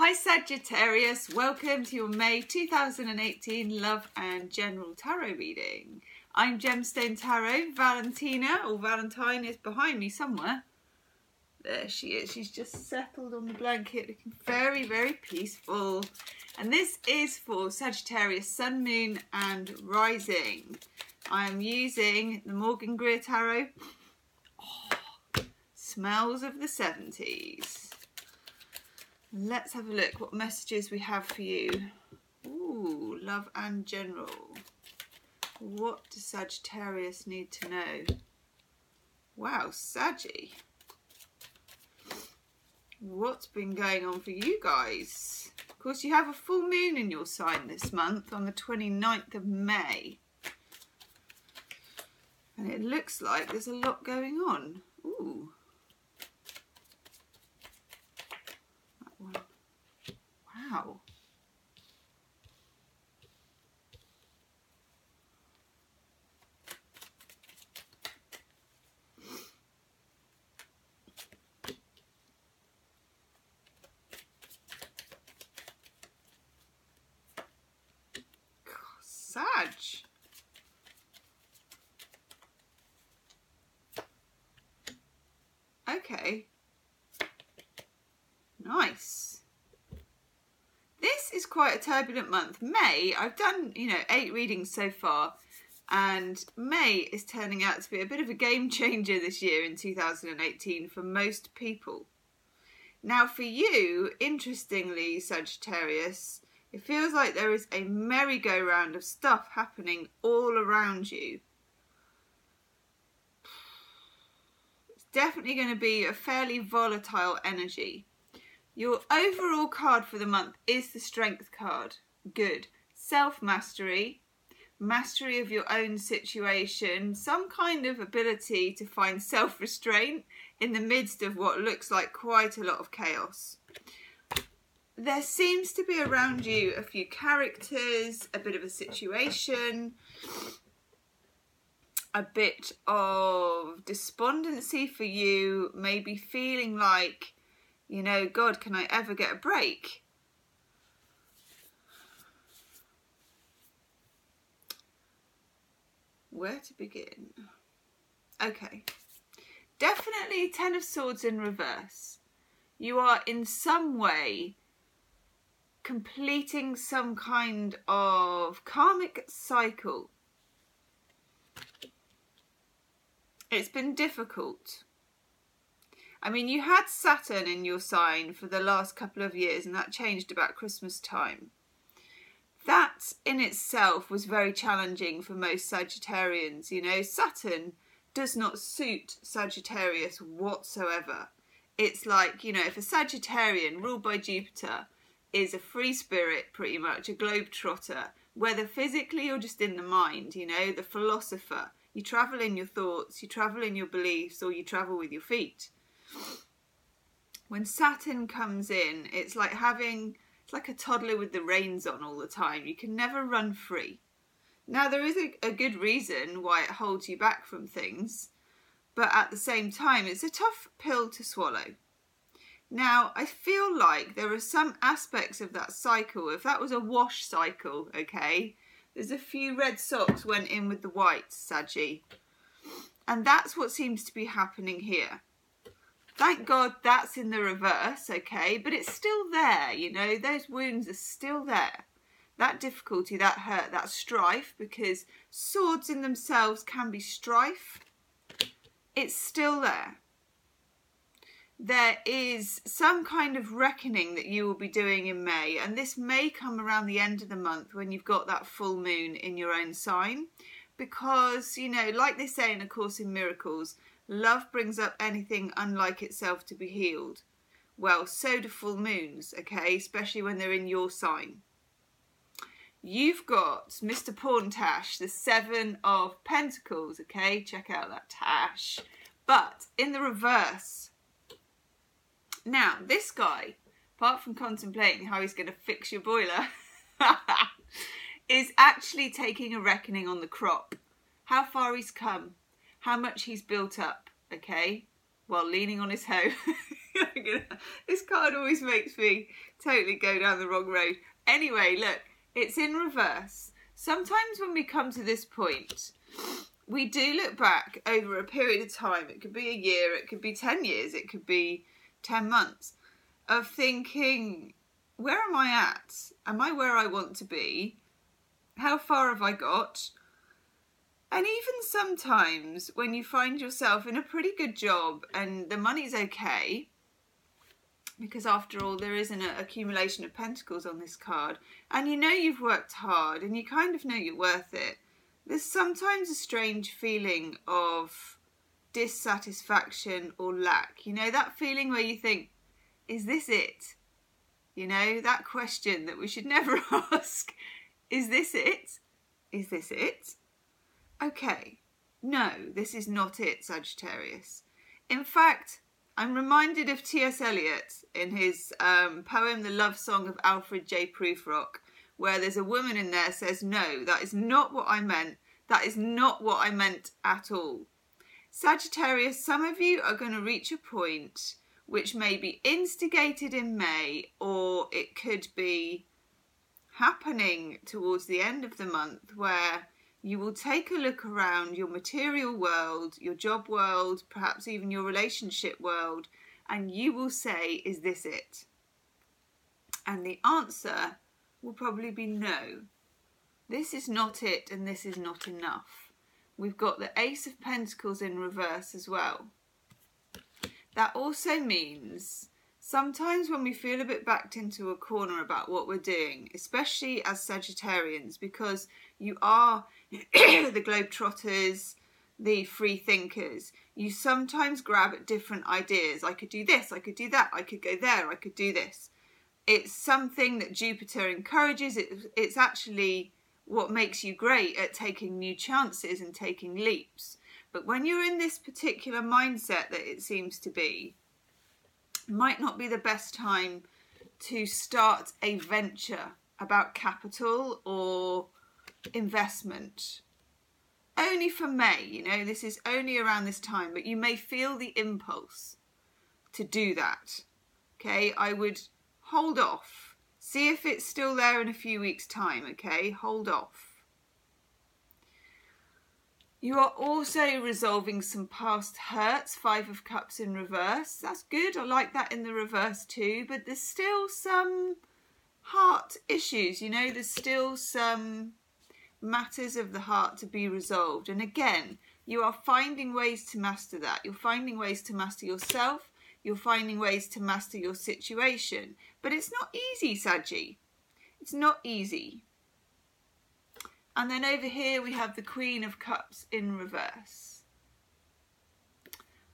Hi Sagittarius, welcome to your May 2018 Love and General Tarot reading. I'm Gemstone Tarot. Valentina, or Valentine, is behind me somewhere. There she is. She's just settled on the blanket looking very, very peaceful. And this is for Sagittarius Sun, Moon and Rising. I am using the Morgan Greer Tarot. Oh, smells of the 70s. Let's have a look what messages we have for you. Ooh, love and general. What does Sagittarius need to know? Wow, Saggy. What's been going on for you guys? Of course, you have a full moon in your sign this month on the 29th of May. And it looks like there's a lot going on. Ooh. Wow. Sag. Okay. Nice. This is quite a turbulent month. May, I've done, 8 readings so far, and May is turning out to be a bit of a game changer this year in 2018 for most people. Now for you, interestingly, Sagittarius, it feels like there is a merry-go-round of stuff happening all around you. It's definitely going to be a fairly volatile energy. Your overall card for the month is the Strength card. Good. Self-mastery, mastery of your own situation, some kind of ability to find self-restraint in the midst of what looks like quite a lot of chaos. There seems to be around you a few characters, a bit of a situation, a bit of despondency for you, maybe feeling like, God, can I ever get a break? Where to begin? Okay. Definitely 10 of Swords in reverse. You are in some way completing some kind of karmic cycle. It's been difficult. I mean, you had Saturn in your sign for the last couple of years, and that changed about Christmas time. That in itself was very challenging for most Sagittarians. Saturn does not suit Sagittarius whatsoever. It's like, if a Sagittarian ruled by Jupiter is a free spirit, pretty much, a globetrotter, whether physically or just in the mind, the philosopher. You travel in your thoughts, you travel in your beliefs, or you travel with your feet. When Saturn comes in, it's like a toddler with the reins on all the time. You can never run free. Now, there is a good reason why it holds you back from things, but at the same time, it's a tough pill to swallow. Now, I feel like there are some aspects of that cycle. If that was a wash cycle, okay, there's a few red socks went in with the white, Saggy. And that's what seems to be happening here. Thank God that's in the reverse, okay, but it's still there, those wounds are still there. That difficulty, that hurt, that strife, because swords in themselves can be strife, it's still there. There is some kind of reckoning that you will be doing in May, and this may come around the end of the month when you've got that full moon in your own sign, because, like they say in A Course in Miracles, love brings up anything unlike itself to be healed. Well, so do full moons, okay? Especially when they're in your sign. You've got Mr. Pawntash, the 7 of Pentacles, okay? Check out that tash. But in the reverse. Now, this guy, apart from contemplating how he's going to fix your boiler, is actually taking a reckoning on the crop. How far he's come. How much he's built up, okay, while leaning on his hoe. This card always makes me totally go down the wrong road. Anyway, look, it's in reverse. Sometimes when we come to this point, we do look back over a period of time. It could be a year, it could be 10 years, it could be 10 months of thinking, where am I at? Am I where I want to be? How far have I got? And even sometimes when you find yourself in a pretty good job and the money's okay, because after all there is an accumulation of pentacles on this card, and you know you've worked hard and you kind of know you're worth it, there's sometimes a strange feeling of dissatisfaction or lack. You know, that feeling where you think, is this it? You know, that question that we should never ask. Is this it? Is this it? Okay, no, this is not it, Sagittarius. In fact, I'm reminded of T.S. Eliot in his poem, The Love Song of Alfred J. Prufrock, where there's a woman in there says, no, that is not what I meant. That is not what I meant at all. Sagittarius, some of you are going to reach a point which may be instigated in May, or it could be happening towards the end of the month, where you will take a look around your material world, your job world, perhaps even your relationship world, and you will say, is this it? And the answer will probably be no. This is not it, and this is not enough. We've got the Ace of Pentacles in reverse as well. That also means sometimes when we feel a bit backed into a corner about what we're doing, especially as Sagittarians, because you are the globetrotters, the free thinkers, you sometimes grab at different ideas. I could do this, I could do that, I could go there, I could do this. It's something that Jupiter encourages. It's actually what makes you great at taking new chances and taking leaps. But when you're in this particular mindset that it seems to be, it might not be the best time to start a venture about capital or investment. Only for May, you know, this is only around this time, but you may feel the impulse to do that. Okay, I would hold off. See if it's still there in a few weeks' time, okay? Hold off. You are also resolving some past hurts, 5 of Cups in reverse. That's good, I like that in the reverse too, but there's still some heart issues, you know, there's still some matters of the heart to be resolved. And again, you are finding ways to master that. You're finding ways to master yourself, you're finding ways to master your situation. But it's not easy, Saggy. It's not easy. And then over here we have the Queen of Cups in reverse.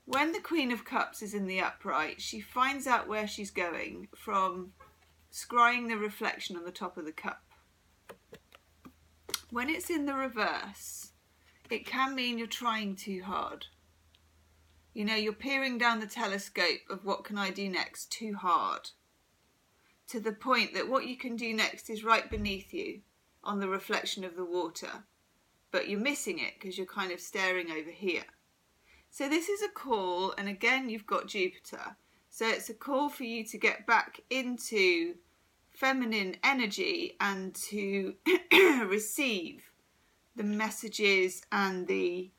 When the Queen of Cups is in the upright, she finds out where she's going from scrying the reflection on the top of the cup. When it's in the reverse, it can mean you're trying too hard. You know, you're peering down the telescope of what can I do next too hard, to the point that what you can do next is right beneath you on the reflection of the water, but you're missing it because you're kind of staring over here. So this is a call, and again you've got Jupiter, so it's a call for you to get back into feminine energy and to receive the messages and the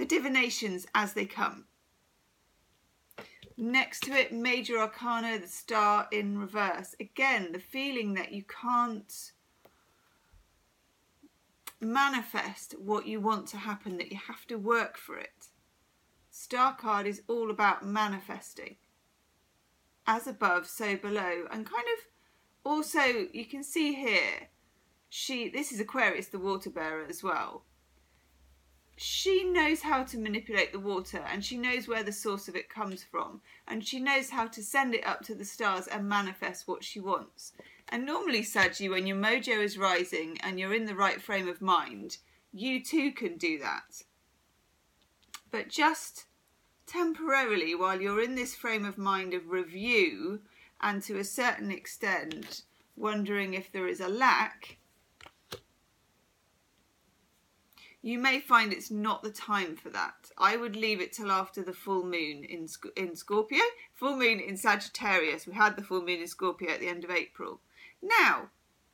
divinations as they come. Next to it, Major Arcana, the Star in reverse. Again, the feeling that you can't manifest what you want to happen, that you have to work for it. Star card is all about manifesting. As above, so below. And kind of also, you can see here, this is Aquarius, the water bearer as well. She knows how to manipulate the water, and she knows where the source of it comes from, and she knows how to send it up to the stars and manifest what she wants. And normally, Saggy, when your mojo is rising and you're in the right frame of mind, you too can do that. But just temporarily, while you're in this frame of mind of review and to a certain extent wondering if there is a lack, you may find it's not the time for that. I would leave it till after the full moon in Scorpio, full moon in Sagittarius. We had the full moon in Scorpio at the end of April. Now,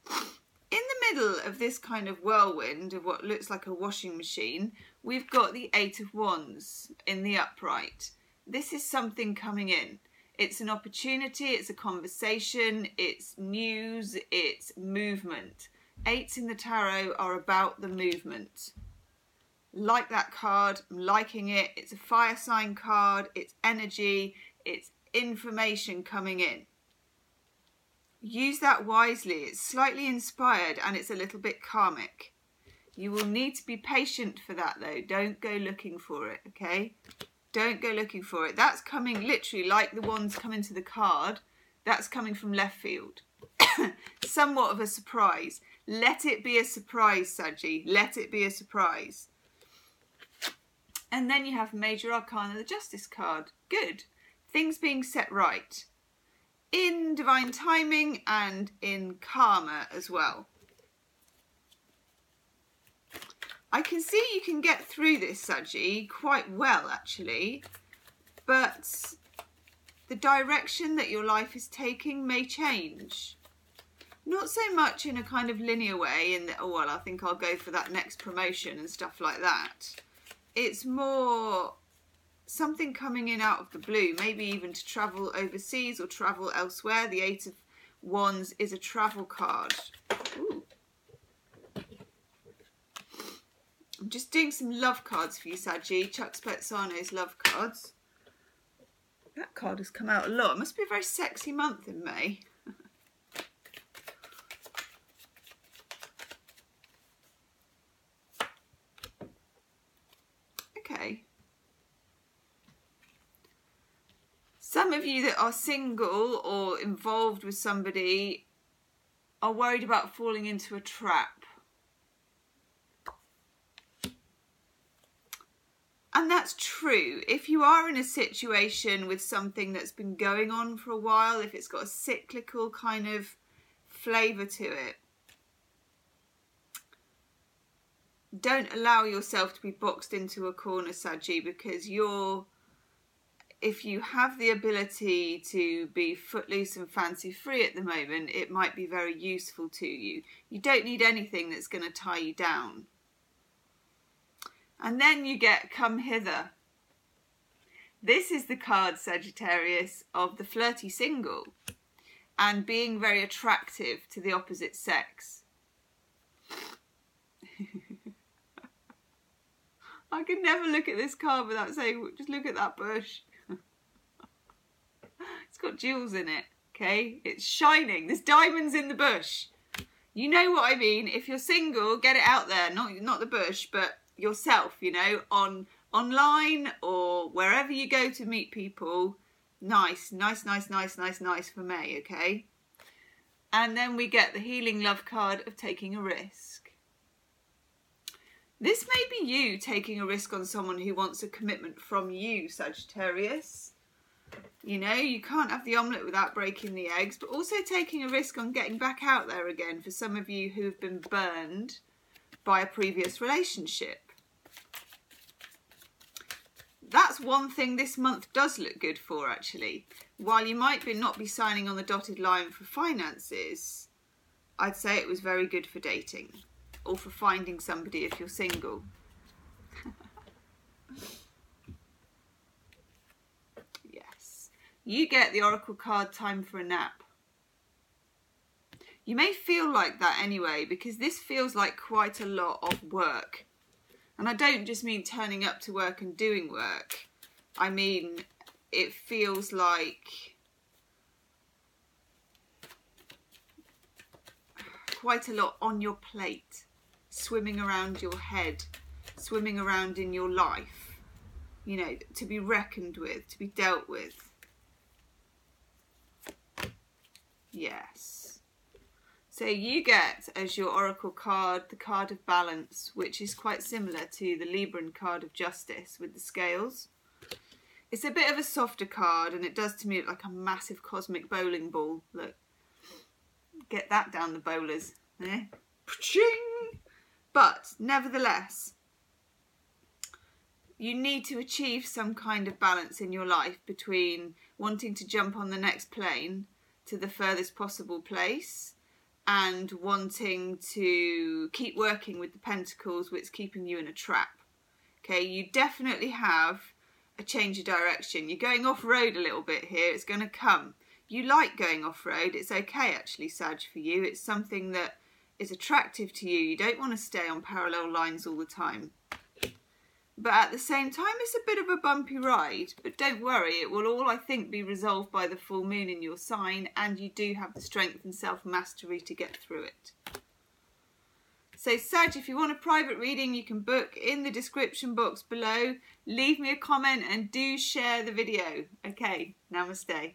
in the middle of this kind of whirlwind of what looks like a washing machine, we've got the Eight of Wands in the upright. This is something coming in. It's an opportunity, it's a conversation, it's news, it's movement. Eights in the tarot are about the movement. Like that card, I'm liking it. It's a fire sign card, it's energy, it's information coming in. Use that wisely. It's slightly inspired and it's a little bit karmic. You will need to be patient for that though. Don't go looking for it, okay? Don't go looking for it. That's coming literally like the wands come into the card. That's coming from left field. Somewhat of a surprise. Let it be a surprise, Saggy. Let it be a surprise. And then you have Major Arcana, the Justice card. Good. Things being set right. In divine timing and in karma as well. I can see you can get through this, Saggy, quite well actually, but the direction that your life is taking may change. Not so much in a kind of linear way in that, oh well, I think I'll go for that next promotion and stuff like that. It's more something coming in out of the blue, maybe even to travel overseas or travel elsewhere. The Eight of Wands is a travel card. Ooh. I'm just doing some love cards for you, Saggy. Chuck Spezzano's love cards. That card has come out a lot. It must be a very sexy month in May. Okay. Some of you that are single or involved with somebody are worried about falling into a trap. And that's true. If you are in a situation with something that's been going on for a while, if it's got a cyclical kind of flavour to it, don't allow yourself to be boxed into a corner, Saggy, because if you have the ability to be footloose and fancy free at the moment, it might be very useful to you. You don't need anything that's going to tie you down. And then you get Come Hither. This is the card, Sagittarius, of the flirty single and being very attractive to the opposite sex. I can never look at this card without saying, just look at that bush. It's got jewels in it, okay? It's shining. There's diamonds in the bush. You know what I mean. If you're single, get it out there. Not the bush, but yourself, you know, online or wherever you go to meet people. Nice for May, okay? And then we get the Healing Love card of taking a risk. This may be you taking a risk on someone who wants a commitment from you, Sagittarius. You know, you can't have the omelette without breaking the eggs, but also taking a risk on getting back out there again for some of you who have been burned by a previous relationship. That's one thing this month does look good for, actually. While you might not be signing on the dotted line for finances, I'd say it was very good for dating or for finding somebody if you're single. Yes. You get the Oracle card, Time for a Nap. You may feel like that anyway, because this feels like quite a lot of work. And I don't just mean turning up to work and doing work. I mean, it feels like quite a lot on your plate, swimming around your head, swimming around in your life, you know, to be reckoned with, to be dealt with. Yes. So you get, as your Oracle card, the card of Balance, which is quite similar to the Libran card of Justice with the scales. It's a bit of a softer card, and it does to me look like a massive cosmic bowling ball. Look, get that down the bowlers. Eh? But nevertheless, you need to achieve some kind of balance in your life between wanting to jump on the next plane to the furthest possible place and wanting to keep working with the pentacles, which is keeping you in a trap. Okay, you definitely have a change of direction. You're going off-road a little bit here. It's going to come. You like going off-road. It's okay, actually, Sag, for you. It's something that is attractive to you. You don't want to stay on parallel lines all the time. But at the same time, it's a bit of a bumpy ride. But don't worry, it will all, I think, be resolved by the full moon in your sign, and you do have the strength and self-mastery to get through it. So Sag, if you want a private reading, you can book in the description box below. Leave me a comment and do share the video. Okay, namaste.